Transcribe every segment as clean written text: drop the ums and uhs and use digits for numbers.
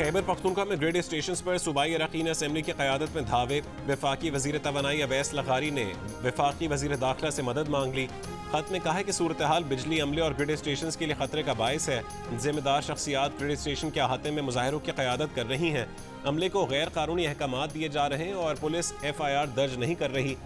खैबर पख्तूनख्वा में grade station पर सूबाई अरकान असम्बली की क़यादत में धावे। वफाकी वज़ीर तवानाई अवैस लग़ारी ने वफाकी वज़ीर दाखिला से मदद मांग ली। खत में कहा है कि सूरत हाल बिजली अमले और ग्रिड स्टेशन के लिए खतरे का बायस है। जिम्मेदार शख्सियात ग्रिड स्टेशन के अहाते में मुजाहिरों की क़यादत कर रही हैं। अमले को गैर कानूनी अहकामात दिए जा रहे हैं और पुलिस FIR दर्ज नहीं कर रही।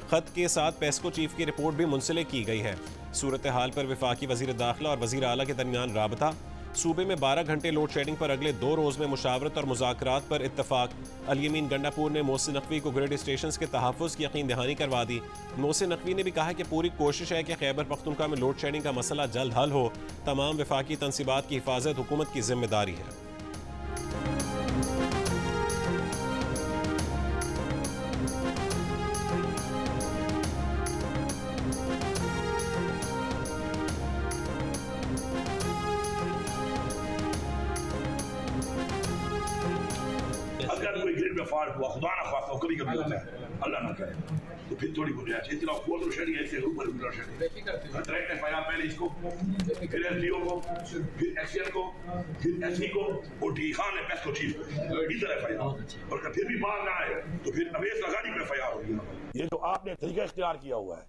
खत के साथ पेस्को चीफ की रिपोर्ट भी मुंसलिक की गई है। सूरत हाल पर वफाकी वज़ीर दाखिला और वज़ीर आला के दरमियान राबता। सूबे में 12 घंटे लोड शेडिंग पर अगले 2 रोज़ में मुशावरत और मुज़ाकरात पर इत्तफाक। अल-यमीन गंडापुर ने मोहसिन नकवी को ग्रिड स्टेशन के तहफ़्फ़ुज़ की यकीन दहानी करवा दी। मोहसिन नकवी ने भी कहा कि पूरी कोशिश है कि खैबर पख्तूनख्वा में लोड शेडिंग का मसला जल्द हल हो। तमाम वफाकी तनसीबात की हिफाजत हुकूमत की जिम्मेदारी है। अगर कोई ग्रिड में फॉल्ट हुआ, खुदा ना खास्ता कभी कभी होता है, अल्लाह ना करे, तो फिर थोड़ी गुंजाइश है। इतना फोर शेडिंग ऐसे ऊपर ऊपर शेडिंग डायरेक्ट FIR पहले इसको, फिर SDO को, फिर XCN को, फिर SC को और डी खान ने पेस्को चीफ को इधर FIR। और अगर फिर भी बाहर ना आए तो फिर अवैस लग़ारी पे FIR होगी। ये जो आपने तरीका इख्तियार किया हुआ है,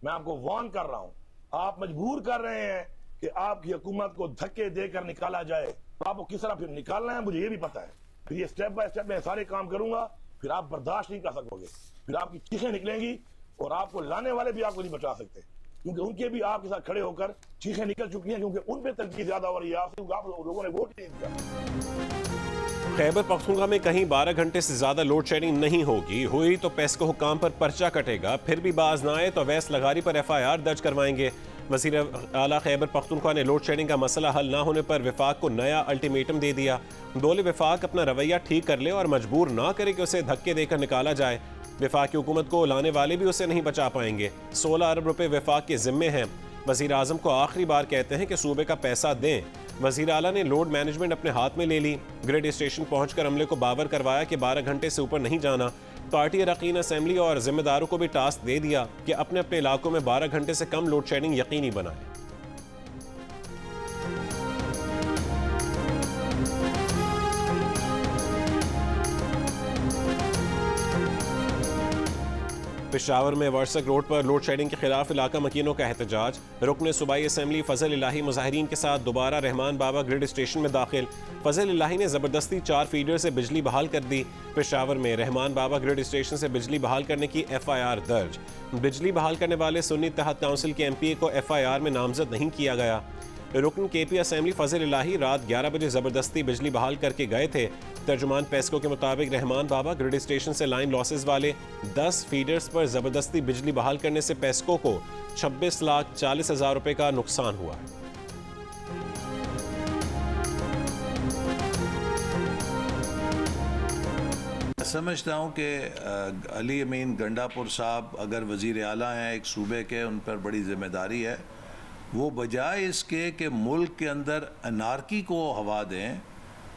मैं आपको वार्न कर रहा हूँ, आप मजबूर कर रहे हैं कि आपकी हुकूमत को धक्के देकर निकाला जाए। तो आपको किस तरह फिर निकालना है मुझे ये भी पता है। फिर ये स्टेप बाय स्टेप मैं सारे काम करूंगा, फिर आप बर्दाश्त नहीं कर सकोगे, फिर आपकी चीखें निकलेंगी और आपको लाने वाले भी आपको नहीं बचा सकते, क्योंकि उनके भी आपके साथ खड़े होकर चीखें निकल चुकी हैं, क्योंकि उन पे तनकीद ज्यादा हो रही है आपसे, क्योंकि आप लोगों ने वोट नहीं दिया। खैबर पख्तूनख्वा में कहीं 12 घंटे से ज्यादा लोड शेडिंग नहीं होगी। हुई तो पेस्को हुकाम पर पर्चा कटेगा, फिर भी बाज ना आए तो अवैस लग़ारी पर FIR दर्ज करवाएंगे। वज़ीर आला खैबर पख्तूनख्वा ने लोड शेडिंग का मसला हल ना होने पर वफाक को नया अल्टीमेटम दे दिया। बोले वफाक अपना रवैया ठीक कर ले और मजबूर ना करे कि उसे धक्के देकर निकाला जाए। वफाक की हुकूमत को लाने वाले भी उसे नहीं बचा पाएंगे। 16 अरब रुपए वफाक के जिम्मे हैं। वज़ीर आज़म को आखिरी बार कहते हैं कि सूबे का पैसा दें। वज़ीर आला ने लोड मैनेजमेंट अपने हाथ में ले ली। ग्रिड स्टेशन पहुंचकर अमले को बावर करवाया कि 12 घंटे से ऊपर नहीं जाना। पार्टी अरकान असम्बली और जिम्मेदारों को भी टास्क दे दिया कि अपने अपने इलाकों में 12 घंटे से कम लोड शेडिंग यकीनी बनाएं। पेशावर में वर्सक रोड पर लोड शेडिंग के खिलाफ इलाका मकीनों का एहतजाज। रुकन सूबाई असम्बली फजल इलाही मुजाहिरीन के साथ दोबारा रहमान बाबा ग्रिड स्टेशन में दाखिल। फजल इलाही ने ज़बरदस्ती 4 फीडर से बिजली बहाल कर दी। पेशावर में रहमान बाबा ग्रिड स्टेशन से बिजली बहाल करने की FIR दर्ज। बिजली बहाल करने वाले सुन्नी तहत काउंसिल के MPA को FIR में नामजद नहीं किया गया। रुकन KP असम्बली फजल इलाही रात 11 बजे ज़बरदस्ती बिजली बहाल करके गए थे। तर्जुमान पेस्को के मुताबिक रहमान बाबा ग्रिड स्टेशन से लाइन लॉसेस वाले 10 फीडर्स पर ज़बरदस्ती बिजली बहाल करने से पेस्को को 26,40,000 रुपए का नुकसान हुआ है। समझता हूँ कि अल-यमीन गंडापुर साहब अगर वज़ीर आला हैं एक सूबे के, उन पर बड़ी जिम्मेदारी है। वो बजाय इसके कि मुल्क के अंदर अनारकी को हवा दें,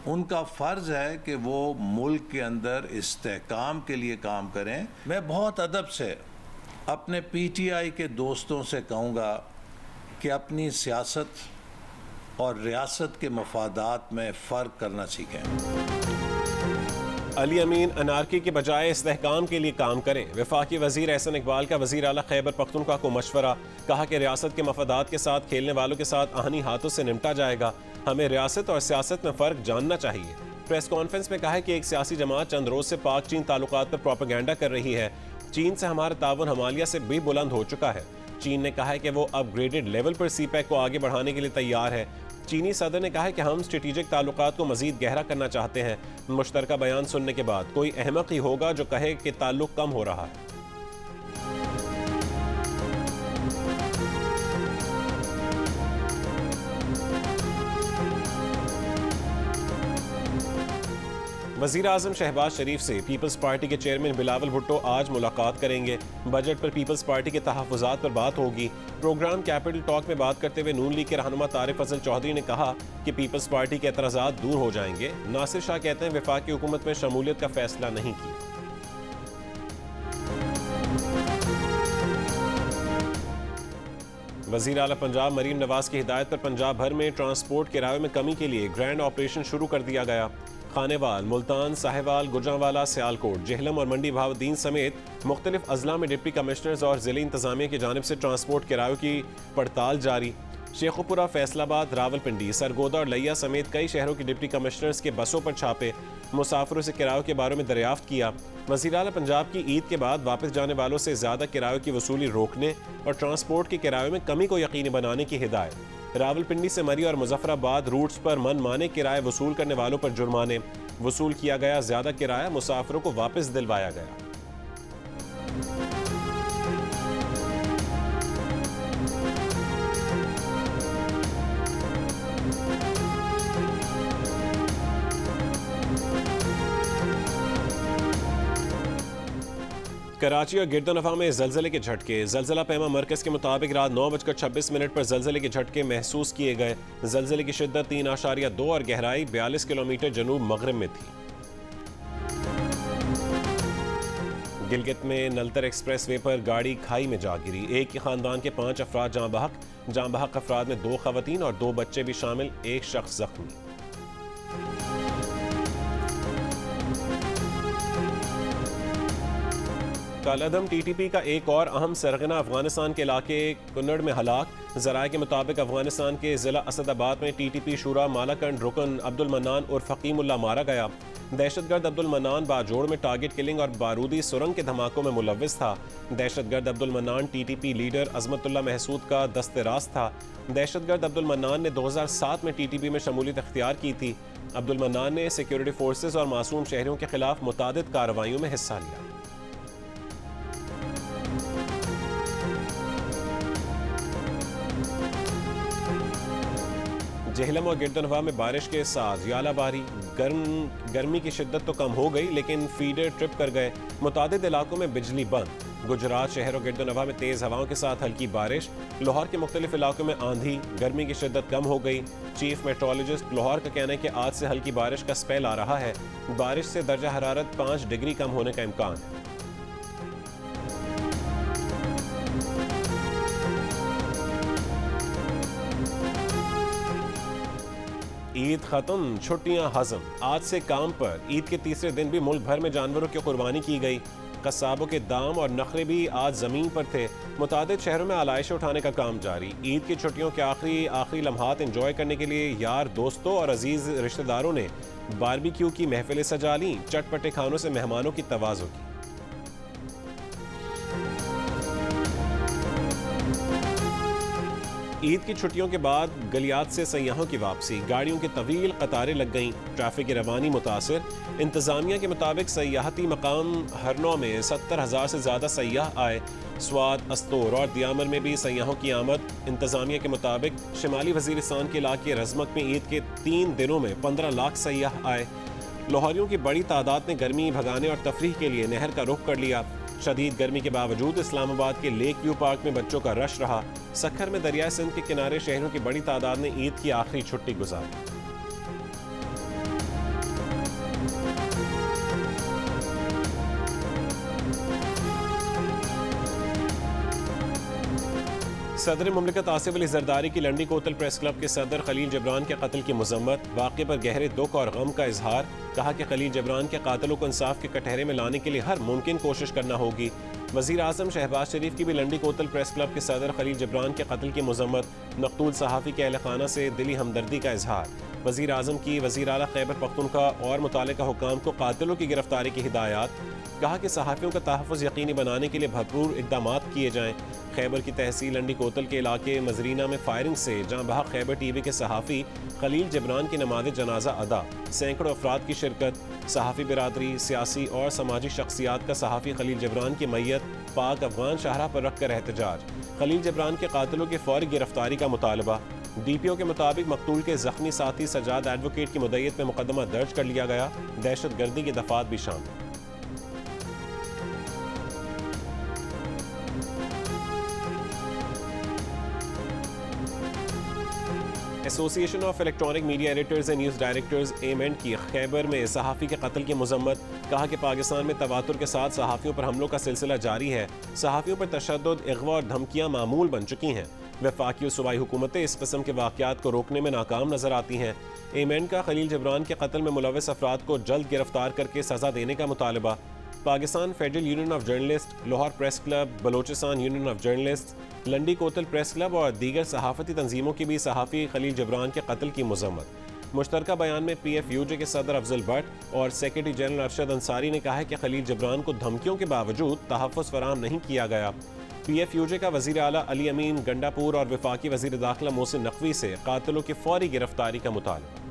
उनका फ़र्ज़ है कि वो मुल्क के अंदर इस्तेहकाम के लिए काम करें। मैं बहुत अदब से अपने PTI के दोस्तों से कहूँगा कि अपनी सियासत और रियासत के मफादात में फ़र्क करना सीखें। अली अमीन अनारकी के बजाय इस्तेहकाम के लिए काम करें। वफाकी वज़ीर एहसन इकबाल का वज़ीर आला खैबर पख्तूनख्वा को मशवरा। कहा कि रियासत के मफादात के साथ खेलने वालों के साथ आहनी हाथों से निपटा जाएगा। हमें रियासत और सियासत में फ़र्क जानना चाहिए। प्रेस कॉन्फ्रेंस में कहा है कि एक सियासी जमात चंद रोज़ से पाक चीन ताल्लुकात पर प्रोपेगेंडा कर रही है। चीन से हमारा ताउन हमालिया से भी बुलंद हो चुका है। चीन ने कहा है कि वो अपग्रेडेड लेवल पर CPEC को आगे बढ़ाने के लिए तैयार है। चीनी सदर ने कहा है कि हम स्ट्रेटेजिक ताल्लुकात को मजीद गहरा करना चाहते हैं। मुश्तरका बयान सुनने के बाद कोई अहमक ही होगा जो कहे कि ताल्लुक कम हो रहा है। वज़ीर आज़म शहबाज शरीफ से पीपल्स पार्टी के चेयरमैन बिलावल भुट्टो आज मुलाकात करेंगे। बजट पर पीपल्स पार्टी के तहफ़्फ़ुज़ात पर बात होगी। प्रोग्राम कैपिटल टॉक में बात करते हुए नून लीग के रहनुमा तारिक फजल चौधरी ने कहा कि पीपल्स पार्टी के एतराज़ात दूर हो जाएंगे। नासिर शाह कहते हैं वफाक की हुकूमत में शमूलियत का फैसला नहीं किया। वज़ीर आला पंजाब मरीम नवाज की हिदायत पर पंजाब भर में ट्रांसपोर्ट किराए में कमी के लिए ग्रैंड ऑपरेशन शुरू कर दिया गया। खानेवाल, मुल्तान, साहिवाल, गुजरांवाला, सियालकोट, जेहलम और मंडी बहाउद्दीन समेत मुख्तलिफ अजला में डिप्टी कमिश्नर्स और जिले इंतजामिया की जानिब से ट्रांसपोर्ट किरायों की पड़ताल जारी। शेखुपुरा, फैसलाबाद, रावलपिंडी, सरगोदा और लिया समेत कई शहरों के डिप्टी कमिश्नर्स के बसों पर छापे, मुसाफिरों से किरायों के बारे में दरियाफ्त किया। वज़ीर आला पंजाब की ईद के बाद वापस जाने वालों से ज़्यादा किरायों की वसूली रोकने और ट्रांसपोर्ट के किरायों में कमी को यकीनी बनाने की हिदायत। रावलपिंडी से मरी और मुजफ्फराबाद रूट्स पर मनमाने किराए वसूल करने वालों पर जुर्माने, वसूल किया गया ज़्यादा किराया मुसाफिरों को वापस दिलवाया गया। कराची और गिरदोनवा में जलजले के झटके। जलजला पैमा मरकज के मुताबिक रात 9:26 पर जलजले के झटके महसूस किए गए। जलजले की शिद्दत 3.2 और गहराई 42 किलोमीटर जनूब मगरिब में थी। गिलगित में नलतर एक्सप्रेस वे पर गाड़ी खाई में जा गिरी। एक ही खानदान के 5 अफराद जाँ बहक अफराद में 2 खवातीन और 2 बच्चे भी शामिल, एक शख्स जख्मी। कालादम टीटीपी का एक और अहम सरगना अफगानिस्तान के इलाके कुन्नड़ में हलाक। ज़राए के मुताबिक अफगानिस्तान के ज़िला असदाबाद में टीटीपी शुरा मालाकंड रुकन अब्दुल मन्नान और फ़कीमुल्लाह मारा गया। दहशतगर्द अब्दुल मन्नान बाजोड़ में टारगेट किलिंग और बारूदी सुरंग के धमाकों में मुलव्विस था। दहशतगर्द अब्दुल मन्नान टीटीपी लीडर अजमतुल्लाह महसूद का दस्तेराज था। दहशतगर्द अब्दुल मन्नान ने 2007 में टीटीपी में शमूलियत अख्तियार की थी। अब्दुल मन्नान ने सिक्योरिटी फोर्सेज और मासूम शहरियों के खिलाफ मुतादिद कार्रवाइयों में हिस्सा लिया। जेहलम और गिरदोनवा में बारिश के साथ यालाबारी, गर्मी की शिद्दत तो कम हो गई लेकिन फीडर ट्रिप कर गए। मुतादिद इलाकों में बिजली बंद। गुजरात शहर और गिरदोनवा में तेज़ हवाओं के साथ हल्की बारिश। लाहौर के मुख्तलिफ इलाकों में आंधी, गर्मी की शिद्दत कम हो गई। चीफ मेट्रोलॉजिस्ट लाहौर का कहना है कि आज से हल्की बारिश का स्पेल आ रहा है। बारिश से दर्जा हरारत 5 डिग्री कम होने का इम्कान है। ईद खत्म, छुट्टियां हजम। आज से काम पर। ईद के तीसरे दिन भी मुल्क भर में जानवरों की कुर्बानी की गई। कस्साबों के दाम और नखरे भी आज ज़मीन पर थे। मुतादिद शहरों में आलाइशें उठाने का काम जारी। ईद की छुट्टियों के आखिरी लम्हात एंजॉय करने के लिए यार, दोस्तों और अजीज़ रिश्तेदारों ने बारबेक्यू की महफिलें सजा लीं। चटपटे खानों से मेहमानों की तवाज़ो की। ईद की छुट्टियों के बाद गलियात से सयाहों की वापसी। गाड़ियों की तवील कतारें लग गईं। ट्रैफिक की रवानी मुतासर। इंतज़ामिया के मुताबिक सयाहती मकाम हरनौ में 70,000 से ज़्यादा सयाह आए। स्वात, अस्तोर और दियामर में भी सयाहों की आमद। इंतज़ामिया के मुताबिक शिमाली वज़ीरिस्तान के इलाके रज़मक में ईद के 3 दिनों में 15 लाख सयाह आए। लाहौरियों की बड़ी तादाद ने गर्मी भगाने और तफरीह के लिए नहर का रुख कर लिया। शदीद गर्मी के बावजूद इस्लामाबाद के लेक व्यू पार्क में बच्चों का रश रहा। सखर में दरिया सिंध के किनारे शहरों की बड़ी तादाद ने ईद की आखिरी छुट्टी गुजारी। सदर मुमलिकत आसिफ अली जरदारी की लंडी कोतल प्रेस क्लब के सदर खलील जबरान के कत्ल की मजम्मत। वाक़े पर गहरे दुख और गम का इजहार। कहा कि खलील जबरान के कातिलों को इंसाफ के कटहरे में लाने के लिए हर मुमकिन कोशिश करना होगी। वज़ीर आज़म शहबाज शरीफ की भी लंडी कोतल प्रेस क्लब के सदर खलील जबरान के कत्ल की मजम्मत। मकतूल सहाफ़ी के अहल खाना से दिली हमदर्दी का इजहार। वज़ीर आज़म की वज़ीर आला खैबर पख्तूनख्वा और मुतालिका हुक्काम को कातिलों की गिरफ्तारी की हिदायत। कहा कि सहाफ़ियों का तहफ़्फ़ुज़ यकीनी बनाने के लिए भरपूर इक़दाम किए जाएँ। खैबर की तहसील लंडी कोतल के इलाके मजरीना में फायरिंग से जहाँ बहक खैबर टीवी के सहाफ़ी खलील जबरान की नमाज़ जनाजा अदा। सैकड़ों अफराद की शिरकत। सहाफ़ी बिरादरी, सियासी और समाजी शख्सियात का सहाफ़ी खलील जबरान की मैयत पाक अफगान शाहरा पर रख कर एहतजाज। खलील जबरान के कातिलों की फौरी गिरफ्तारी का मुतालबा। DPO के मुताबिक मकतूल के जख्मी साथी सजाद एडवोकेट की मुद्दत में मुकदमा दर्ज कर लिया गया। दहशत गर्दी की दफात भी शामिल। Association of electronic media editors and news directors एमेंट की खैबर में सहाफ़ी के कत्ल की मजम्मत। कहा कि पाकिस्तान में तवातुर के साथ सहाफ़ियों पर हमलों का सिलसिला जारी है। सहाफ़ियों पर तशद्दुद, अगवा और धमकियाँ मामूल बन चुकी हैं। वफाकी और सूबाई हुकूमतें इस किस्म के वाक़यात को रोकने में नाकाम नजर आती हैं। एमेंड का खलील जबरान के कत्ल में मुलव्वस अफराद को जल्द गिरफ्तार करके सजा देने का मुतालबा। Pakistan federal union of journalist, Lahore press club, Balochistan union of journalist, Landi कोतल press club और दीगर सहाफ़ती तंजीमों की भी सहाफ़ी खलील जबरान के कत्ल की मज़म्मत। मुश्तरका बयान में PFUJ के सदर अफजल भट्ट और सेक्रेटरी जनरल अरशद अंसारी ने कहा है कि खलील जबरान को धमकियों के बावजूद तहफ़्फ़ुज़ फराहम नहीं किया गया। PFUJ का वज़ीर आला अली अमीन गंडापुर और वफाकी वज़ीर दाखिला मोहसिन नकवी से कातिलों की फौरी गिरफ्तारी का मुतालबा।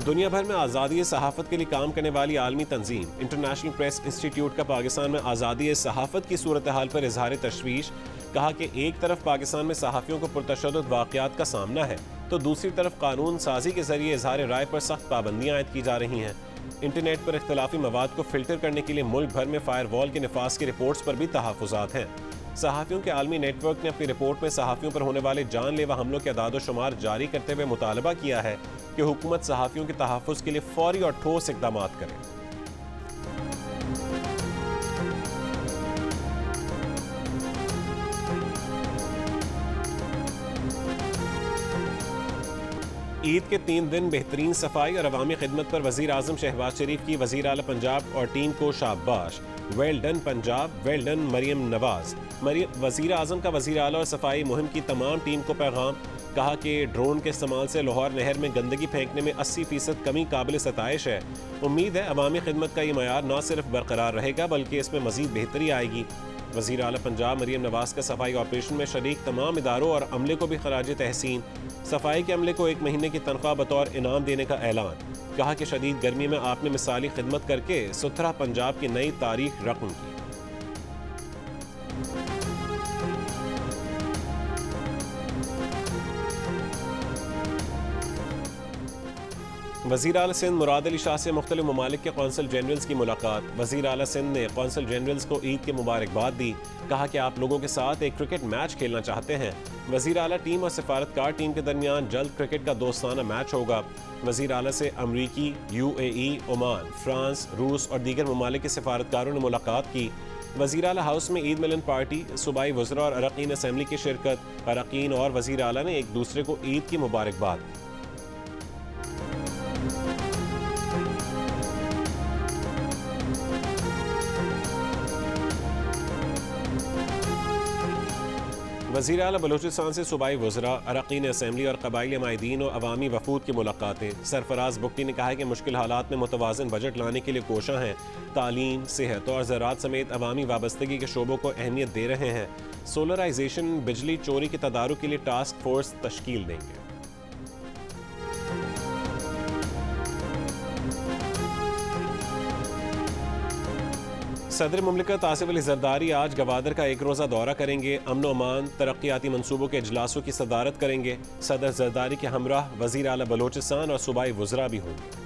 दुनिया भर में आज़ादी सहाफ़त के लिए काम करने वाली आलमी तंजीम इंटरनेशनल प्रेस इंस्टीट्यूट का पाकिस्तान में आज़ादी सहाफ़त की सूरत हाल पर इजहार तशवीश। कहा कि एक तरफ पाकिस्तान में सहाफ़ियों को पुरतशद्दुद वाक़यात का सामना है तो दूसरी तरफ कानून साजी के जरिए इजहार राय पर सख्त पाबंदियाँ आयद की जा रही हैं। इंटरनेट पर इख्तलाफी मवाद को फिल्टर करने के लिए मुल्क भर में फायरवॉल के नफाज की रिपोर्ट्स पर भी तहफ़्फ़ुज़ात हैं। सहाफ़ियों के आलमी नेटवर्क ने अपनी रिपोर्ट में सहाफ़ियों पर होने वाले जानलेवा हमलों के अदाद-ओ-शुमार जारी करते हुए मुतालबा किया है कि हुकूमत सहाफ़ियों के तहफ़्फ़ुज़ के लिए फौरी और ठोस इक़दाम करे। ईद के 3 दिन बेहतरीन सफाई और अवामी खिदमत पर वज़ीर आज़म शहबाज शरीफ की वज़ीर आला पंजाब और टीम को शाबाश। Well done Punjab, well done Maryam Nawaz. वज़ीर आज़म का वज़ीर आला और सफाई मुहिम की तमाम टीम को पैगाम। कहा कि ड्रोन के इस्तेमाल से लाहौर नहर में गंदगी फेंकने में 80% कमी काबिल सताइश है। उम्मीद है अवामी खिदमत का ये मयार न सिर्फ बरकरार रहेगा बल्कि इसमें मज़ीद बेहतरी आएगी। वज़ीर आला पंजाब मरियम नवाज का सफाई ऑपरेशन में शरीक तमाम इदारों और अमले को भी खराज तहसीन। सफाई के अमले को 1 महीने की तनख्वाह बतौर इनाम देने का ऐलान। कहा कि शदीद गर्मी में आपने मिसाली खिदमत करके सुथरा पंजाब की नई तारीख रकम की। वज़ीर आला सिंध मुराद अली शाह से मुख्तलिफ ममालिक के कौंसल जनरल्स की मुलाकात। वज़ीर आला सिंध ने कौंसल जनरल्स को ईद की मुबारकबाद दी। कहा कि आप लोगों के साथ एक क्रिकेट मैच खेलना चाहते हैं। वज़ीर आला टीम और सिफारतकार टीम के दरमियान जल्द क्रिकेट का दोस्ताना मैच होगा। वज़ीर आला से अमरीकी, UAE, ओमान, फ्रांस, रूस और दीगर ममालिक के सिफारतकारों ने मुलाकात की। वज़ीर आला हाउस में ईद मिलन पार्टी, सूबाई वज़रा और अरकान असम्बली की शिरकत। अरकान और वज़ीर आला ने एक दूसरे को ईद की मुबारकबाद। वज़ीर आला बलोचिस्तान से सूबाई वज़रा, अरकान असम्बली और कबाइली माहिदीन और अवामी वफूद की मुलाकातें। सरफराज बुख्ती ने कहा है कि मुश्किल हालात में मुतवाज़िन बजट लाने के लिए कोशां हैं। तालीम, सेहत और ज़राअत समेत अवामी वाबस्तगी के शोबों को अहमियत दे रहे हैं। सोलराइजेशन, बिजली चोरी के तदारुक के लिए टास्क फोर्स तश्कील देंगे। सदर मुमलिकत आसिफ अली जरदारी आज गवादर का 1 रोज़ा दौरा करेंगे। अमन अमान तरक्याती मनसूबों के इजलासों की सदारत करेंगे। सदर जरदारी के हमराह वज़ीर आला बलोचिस्तान और सूबाई वज़रा भी होंगे।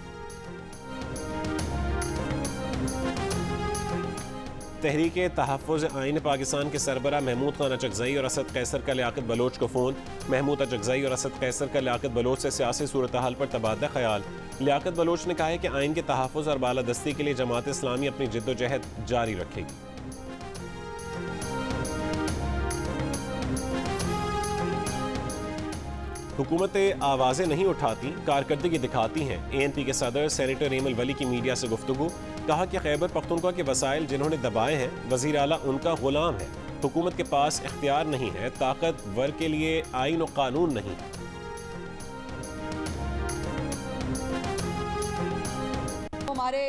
तहरीक तहफ़्फ़ुज़ आइन पाकिस्तान के सरबरा महमूद खान अचकज़ई और असद कैसर का लियाकत बलोच को फ़ोन। महमूद अचकज़ई और असद कैसर का लियाकत बलोच से सियासी सूरत हाल पर तबादला ख्याल। लियाकत बलोच ने कहा है कि आइन के तहफ़्फ़ुज़ और बालादस्ती के लिए जमात इस्लामी अपनी जिद्दोजहद जारी रखेगी। हुकूमतें आवाज़ें नहीं उठाती, कारकर्दगी दिखाती हैं। ANP के सदर सेनेटर एमल वली की मीडिया से गुफ्तगू। कहा कि खैबर पख्तूनख्वा के वसाइल जिन्होंने दबाए हैं, वज़ीर आला उनका गुलाम है। हुकूमत के पास इख्तियार नहीं है, ताकतवर के लिए आइन और कानून नहीं है। हमारे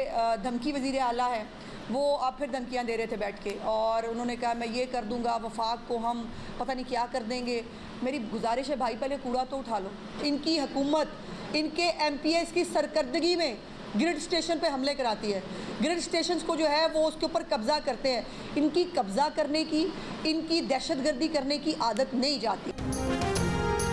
धमकी वज़ीर आला है, वो अब फिर धमकियाँ दे रहे थे बैठ के, और उन्होंने कहा मैं ये कर दूंगा, वफाक को हम पता नहीं क्या कर देंगे। मेरी गुजारिश है भाई, पहले कूड़ा तो उठा लो। इनकी हुकूमत इनके MPs की सरकर्दगी में ग्रिड स्टेशन पे हमले कराती है। ग्रिड स्टेशंस को जो है वो उसके ऊपर कब्ज़ा करते हैं। इनकी कब्ज़ा करने की, इनकी दहशतगर्दी करने की आदत नहीं जाती।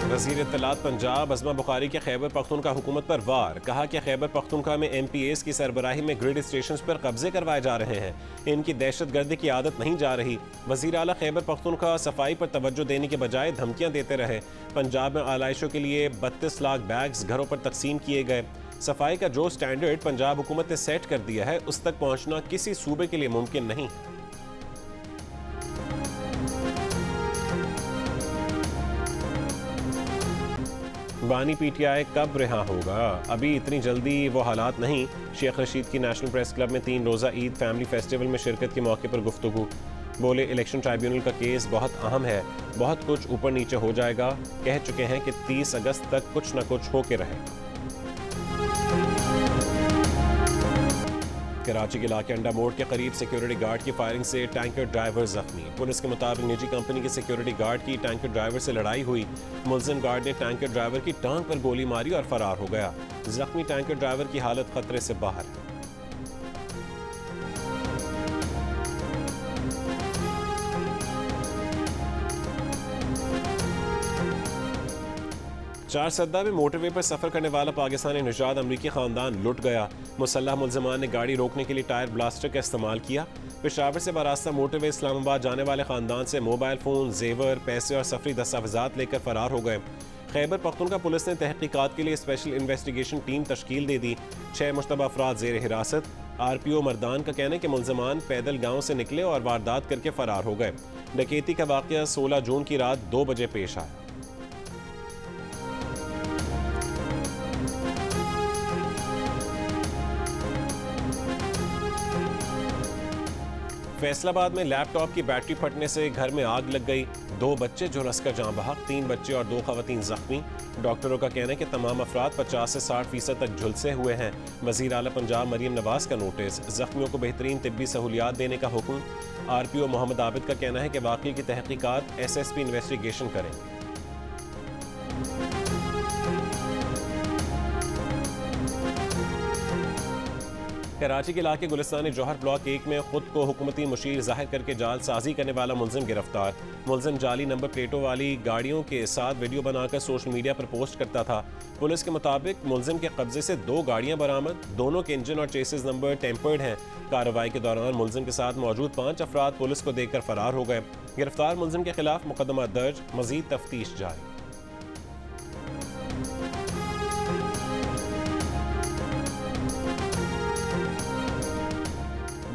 वज़ीर इत्तलात पंजाब अज़मा बुखारी के खैबर पख्तूनख्वा हुकूमत पर वार। कहा कि खैबर पख्तूनख्वा में MPs की सरबराही में ग्रिड स्टेशन पर कब्जे करवाए जा रहे हैं। इनकी दहशतगर्दी की आदत नहीं जा रही। वज़ीर आला खैबर पख्तूनख्वा सफाई पर तवज्जो देने के बजाय धमकियाँ देते रहे। पंजाब में आलाइशों के लिए 32 लाख बैग्स घरों पर तकसीम किए गए। सफाई का जो स्टैंडर्ड पंजाब हुकूमत ने सेट कर दिया है उस तक पहुंचना किसी सूबे के लिए मुमकिन नहीं है। बानी पीटीआई कब रिहा होगा? अभी इतनी जल्दी वो हालात नहीं। शेख रशीद की नेशनल प्रेस क्लब में 3 रोज़ा ईद फैमिली फेस्टिवल में शिरकत के मौके पर गुफ्तगू। बोले इलेक्शन ट्राइब्यूनल का केस बहुत अहम है, बहुत कुछ ऊपर नीचे हो जाएगा। कह चुके हैं कि 30 अगस्त तक कुछ न कुछ होके रहेगा। कराची के इलाके अंडा मोड़ के करीब सिक्योरिटी गार्ड की फायरिंग से टैंकर ड्राइवर जख्मी। पुलिस के मुताबिक निजी कंपनी के सिक्योरिटी गार्ड की टैंकर ड्राइवर से लड़ाई हुई। मुलजिम गार्ड ने टैंकर ड्राइवर की टांग पर गोली मारी और फरार हो गया। जख्मी टैंकर ड्राइवर की हालत खतरे से बाहर है। चार सद्दा में मोटरवे पर सफर करने वाला पाकिस्तानी निजात अमरीकी खानदान लुट गया। मुसल्लह मुलजमान ने गाड़ी रोकने के लिए टायर ब्लास्टर का इस्तेमाल किया। पेशावर से बरास्ता मोटरवे इस्लामाबाद जाने वाले खानदान से मोबाइल फ़ोन, जेवर, पैसे और सफरी दस्तावेजात लेकर फरार हो गए। खैबर पख्तूनख्वा पुलिस ने तहकीकात के लिए स्पेशल इन्वेस्टिगेशन टीम तश्कील दे दी। 6 मुश्तबा अफराद ज़ेर हिरासत। RPO मर्दान का कहना है कि मुलजमान पैदल गाँव से निकले और वारदात करके फरार हो गए। डकैती का वाक़या 16 जून की रात 2 बजे पेश आया। फैसलाबाद में लैपटॉप की बैटरी फटने से घर में आग लग गई। 2 बच्चे झुलसकर जान बहक, 3 बच्चे और 2 खवातीन जख्मी। डॉक्टरों का कहना है कि तमाम अफराद 50 से 60% तक झुलसे हुए हैं। वज़ीर आला पंजाब मरीम नवाज का नोटिस। जख्मियों को बेहतरीन तिब्बी सहूलियात देने का हुक्म। RPO मोहम्मद आबिद का कहना है कि वाक़ई की तहकीकात SSP इन्वेस्टिगेशन करेंगे। कराची के इलाके गुलिस्तान जौहर ब्लॉक 1 में खुद को हुकूमती मुशीर जाहिर करके जालसाजी करने वाला मुलजिम गिरफ्तार। मुलजिम जाली नंबर प्लेटों वाली गाड़ियों के साथ वीडियो बनाकर सोशल मीडिया पर पोस्ट करता था। पुलिस के मुताबिक मुलजिम के कब्जे से 2 गाड़ियां बरामद। दोनों के इंजन और चेसिस नंबर टेम्पर्ड हैं। कार्रवाई के दौरान मुलजिम के साथ मौजूद 5 अफराद पुलिस को देखकर फरार हो गए। गिरफ्तार मुलजिम के खिलाफ मुकदमा दर्ज, मजीद तफ्तीश जारी।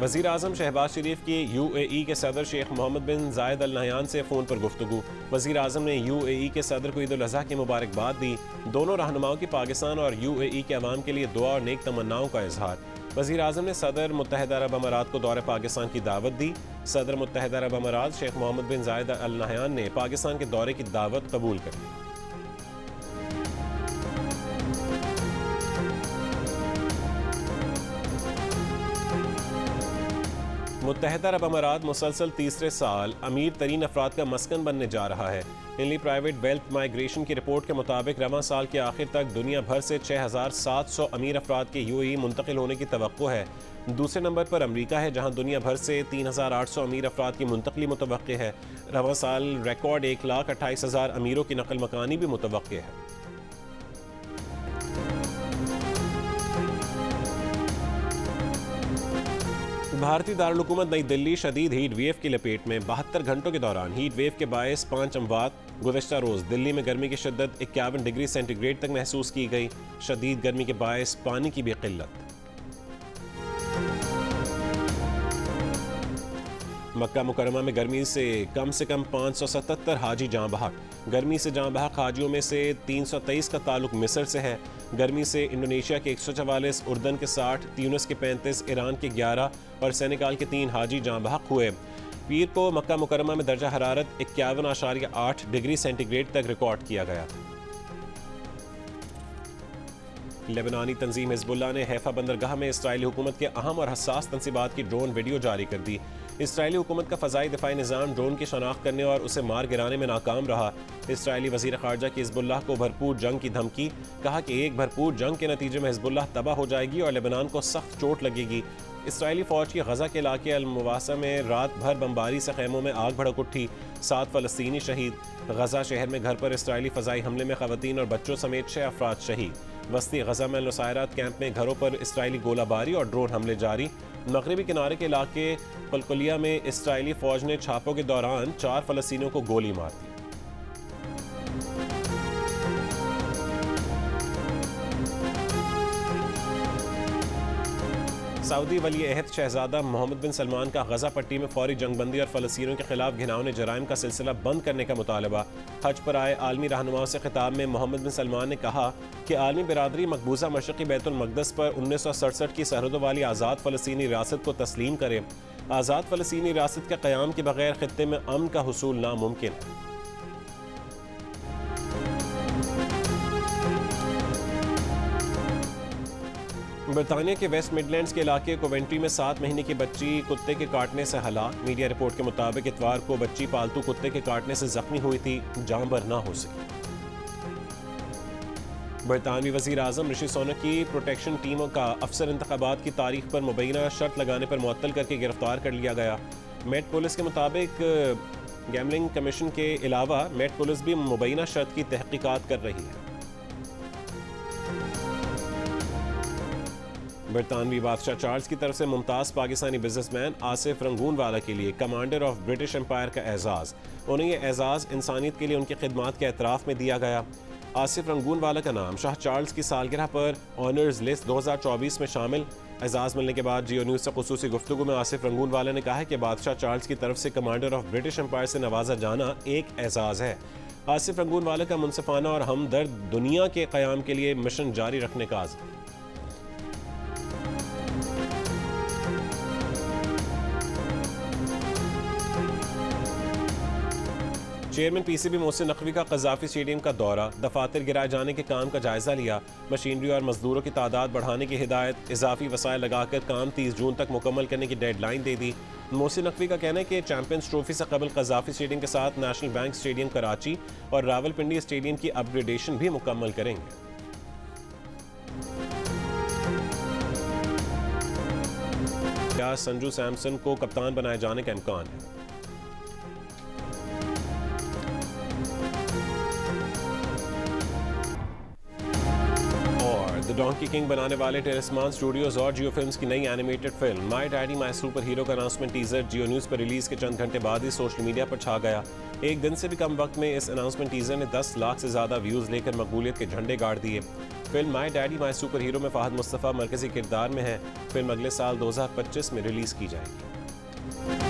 वज़ीर आज़म शहबाज शरीफ की UAE के सदर शेख मोहम्मद बिन जायद अल नहयान से फ़ोन पर गुफ्तगू। वज़ीर आज़म ने UAE के सदर को ईद उल अज़हा की मुबारकबाद दी। दोनों रहनुमाओं की पाकिस्तान और UAE के अवाम के लिए दुआ और नेक तमन्नाओं का इजहार। वज़ीर आज़म ने सदर मुत्तहिदा अरब अमारात को दौरे पाकिस्तान की दावत दी। सदर मुत्तहिदा अरब अमारात शेख मोहम्मद बिन जायद अल नहयान ने पाकिस्तान के दौरे की दावत कबूल कर ली। मुत्तहिदा अरब अमारात मुसलसल तीसरे साल अमीर तरीन अफराद का मस्कन बनने जा रहा है। इनली प्राइवेट वेल्थ माइग्रेशन की रिपोर्ट के मुताबिक रवां साल के आखिर तक दुनिया भर से 6700 अमीर अफराद के UAE मुंतकिल होने की तवक्को है। दूसरे नंबर पर अमरीका है, जहां दुनिया भर से 3800 अमीर अफराद की मुंतकली मुतवक्के है। रवां साल रिकॉर्ड 1,28,000 अमीरों की नकल मकानी भी मुतवक्के है। भारतीय दारुल हुकूमत नई दिल्ली शदीद हीट वेव की लपेट में। 72 घंटों के दौरान हीट वेव के बायस 5 अमवात। गुज़श्ता रोज़ दिल्ली में गर्मी की शिद्दत 51 डिग्री सेंटीग्रेड तक महसूस की गई। शदीद गर्मी के बायस पानी की भी किल्लत। मक्का मुकरमा में गर्मी से कम 577 हाजी जाँ बहक। गर्मी से जाँ बहक हाजियों में से 323 का ताल्लुक मिस्र से है। गर्मी से इंडोनेशिया के 144, उर्दन के 60, ट्यूनिस के 35, ईरान के 11 और सेनेगाल के 3 हाजी जाँ बहक हुए। पीर को मक्का मुकरमा में दर्जा हरारत 51.8 डिग्री सेंटीग्रेड तक रिकॉर्ड किया गया। लेबनानी तंजीम हिजबुल्लाह ने हैफा बंदरगाह में इसराइली हुकूमत के अहम और हसास तंसीबात की ड्रोन वीडियो जारी कर दी। इसराइली हुकूमत का फ़ज़ाई दिफाई निज़ाम ड्रोन की शनाख्त करने और उसे मार गिराने में नाकाम रहा। इसराइली वज़ीर ख़ारजा की हिजबुल्लाह को भरपूर जंग की धमकी। कहा कि एक भरपूर जंग के नतीजे में हिजबुल्लाह तबाह हो जाएगी और लेबनान को सख्त चोट लगेगी। इसराइली फ़ौज की गज़ा के इलाके अल-मुवासा में रात भर बमबारी से खैमों में आग भड़क उठी। 7 फ़लस्तीनी शहीद। गज़ा शहर में घर पर इसराइली फ़ज़ाई हमले में ख़वातीन और बच्चों समेत 6 अफराद शहीद। वस्ती गज़ा में नुसायरात कैंप में घरों पर इसराइली गोलाबारी और ड्रोन हमले जारी। मगरबी किनारे के इलाके कलकुलिया में इसराइली फ़ौज ने छापों के दौरान 4 फ़लस्तीनियों को गोली मार दी। सऊदी वली अहद शहजादा मोहम्मद बिन सलमान का गजा पट्टी में फौरी जंगबंदी और फ़लस्तीनियों के खिलाफ घिनौने जराइम का सिलसिला बंद करने का मुतालबा। हज पर आए आलमी रहनुमाओं से खिताब में मोहम्मद बिन सलमान ने कहा कि आलमी बिरादरी मकबूजा मशरक़ी बैतुल मक़दस पर 1967 की सरहदों वाली आज़ाद फ़लस्तीनी रियासत को तस्लीम करे। आज़ाद फ़लस्तीनी रियासत के क़याम के बगैर खित्ते में अमन का हुसूल नामुमकिन है। बरतानिया के वेस्ट मिडलैंड्स के इलाके कोवेंट्री में 7 महीने की बच्ची कुत्ते के काटने से हलाक। मीडिया रिपोर्ट के मुताबिक इतवार को बच्ची पालतू कुत्ते के काटने से जख्मी हुई थी, जान बर ना हो सकी। बरतानवी वज़ीर आज़म ऋषि सुनक की प्रोटेक्शन टीमों का अफसर इंतखाबात की तारीख पर मुबैना शर्त लगाने पर मुअत्तल करके गिरफ्तार कर लिया गया। मेट पुलिस के मुताबिक गैमलिंग कमीशन के अलावा मेट पुलिस भी मुबैना शर्त की तहकीकात कर रही है। बरतानवी बादशाह चार्ल्स की तरफ से मुमताज़ पाकिस्तानी बिजनेसमैन आसिफ रंगूनवाला के लिए कमांडर ऑफ ब्रिटिश एम्पायर का एजाज़। उन्हें यह एजाज़ इंसानियत के लिए उनकी खिदमात के एतराफ़ में दिया गया। आसिफ रंगूनवाला का नाम शाह चार्ल्स की सालगिरह पर ऑनर्स लिस्ट 2024 में शामिल। एजाज़ मिलने के बाद जियो न्यूज़ से ख़ुसूसी गुफ्तगू में आसिफ रंगूनवाला ने कहा है कि बादशाह चार्ल्स की तरफ से कमांडर ऑफ ब्रिटिश एम्पायर से नवाजा जाना एक एजाज़ है। आसिफ रंगूनवाला का मुनसिफाना और हमदर्द दुनिया के क़याम के लिए मिशन जारी रखने का आज़म। चेयरमैन पीसीबी मोहसिन नकवी का कज़ाफ़ी स्टेडियम का दौरा। दफातर गिराए जाने के काम का जायजा लिया। मशीनरी और मजदूरों की तादाद बढ़ाने की हिदायत। इजाफी वसाइल लगाकर काम 30 जून तक मुकम्मल करने की डेडलाइन दे दी। मोहसिन नकवी का कहना है कि चैंपियंस ट्रॉफी से कबल कज़ाफ़ी स्टेडियम के साथ नेशनल बैंक स्टेडियम कराची और रावलपिंडी स्टेडियम की अपग्रेडेशन भी मुकम्मल करेंगे। क्या संजू सैमसन को कप्तान बनाए जाने का इम्कान है? द डोंकी किंग बनाने वाले टेलिस्मान स्टूडियोज और जियो फिल्म्स की नई animated film my daddy my super hero का अनाउंसमेंट टीजर जियो न्यूज़ पर रिलीज के चंद घंटे बाद ही सोशल मीडिया पर छा गया। एक दिन से भी कम वक्त में इस अनाउंसमेंट टीजर ने 10 लाख से ज्यादा व्यूज लेकर मकबूलियत के झंडे गाड़ दिए। Film my daddy my super hero में फहद मुस्तफ़ा मरकजी किरदार में है। फिल्म अगले साल 2025 में रिलीज की जाएगी।